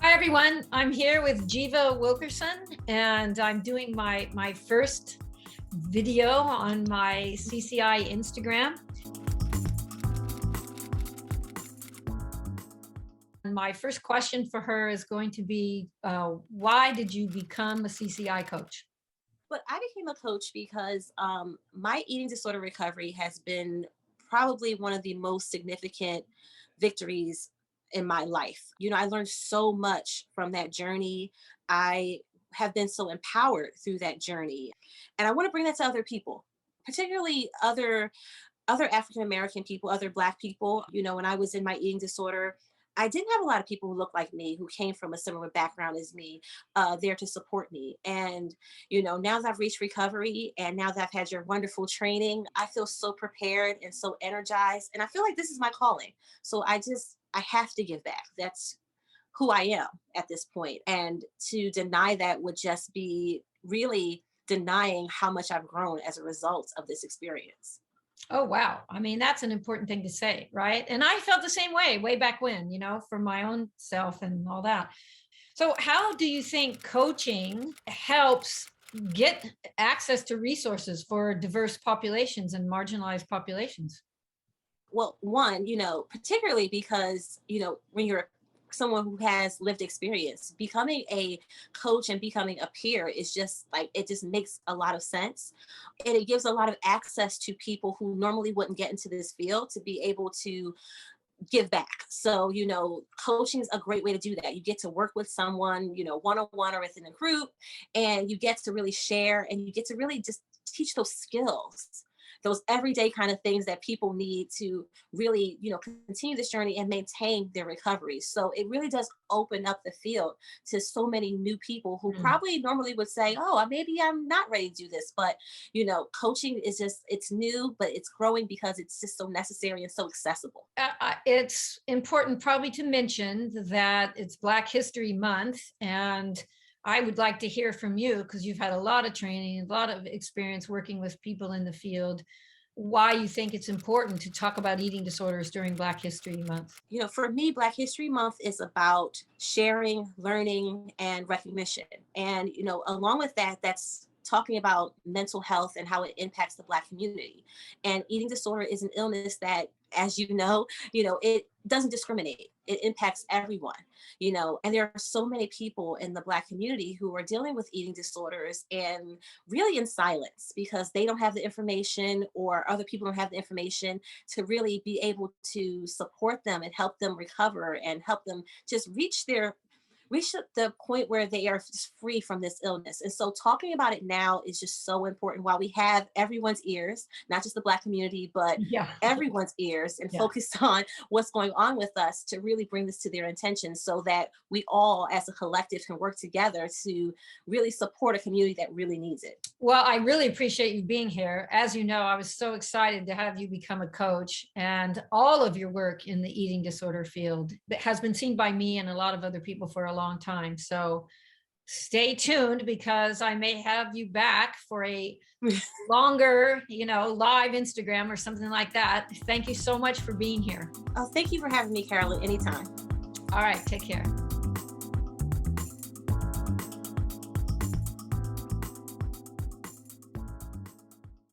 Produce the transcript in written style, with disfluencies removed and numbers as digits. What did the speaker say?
Hi everyone, I'm here with Giva Wilkerson and I'm doing my first video on my CCI Instagram. And my first question for her is going to be, why did you become a CCI coach? But I became a coach because my eating disorder recovery has been probably one of the most significant victories in my life. I learned so much from that journey. I have been so empowered through that journey. And I want to bring that to other people, particularly other African American people, other Black people. When I was in my eating disorder, I didn't have a lot of people who looked like me, who came from a similar background as me, there to support me. And, now that I've reached recovery and now that I've had your wonderful training, I feel so prepared and so energized. And I feel like this is my calling. So I have to give back. That's who I am at this point. And to deny that would just be really denying how much I've grown as a result of this experience. Oh, wow. I mean, that's an important thing to say, right? And I felt the same way back when, for my own self and all that. So how do you think coaching helps get access to resources for diverse populations and marginalized populations? Well, one, particularly because, when you're someone who has lived experience, becoming a coach and becoming a peer is just like, it just makes a lot of sense. And it gives a lot of access to people who normally wouldn't get into this field to be able to give back. So, coaching is a great way to do that. You get to work with someone, one-on-one or within a group, and you get to really share and you get to really just teach those skills, those everyday kind of things that people need to really, continue this journey and maintain their recovery. So it really does open up the field to so many new people who probably normally would say, oh, maybe I'm not ready to do this. But, coaching is just, it's new, but it's growing because it's just so necessary and so accessible. It's important probably to mention that it's Black History Month, and I would like to hear from you because you've had a lot of training, a lot of experience working with people in the field, why you think it's important to talk about eating disorders during Black History Month. For me, Black History Month is about sharing, learning, and recognition. And, along with that, that's talking about mental health and how it impacts the Black community. And eating disorder is an illness that, as it doesn't discriminate. It impacts everyone, and there are so many people in the Black community who are dealing with eating disorders and really in silence because they don't have the information or other people don't have the information to really be able to support them and help them recover and help them just reach the point where they are just free from this illness. And so talking about it now is just so important while we have everyone's ears, not just the Black community, but Yeah. everyone's ears and Yeah. focused on what's going on with us to really bring this to their attention so that we all as a collective can work together to really support a community that really needs it. Well, I really appreciate you being here. As you know, I was so excited to have you become a coach, and all of your work in the eating disorder field that has been seen by me and a lot of other people for a long time. So stay tuned because I may have you back for a longer, live Instagram or something like that. Thank you so much for being here. Oh, thank you for having me, Carolyn, anytime. All right, take care.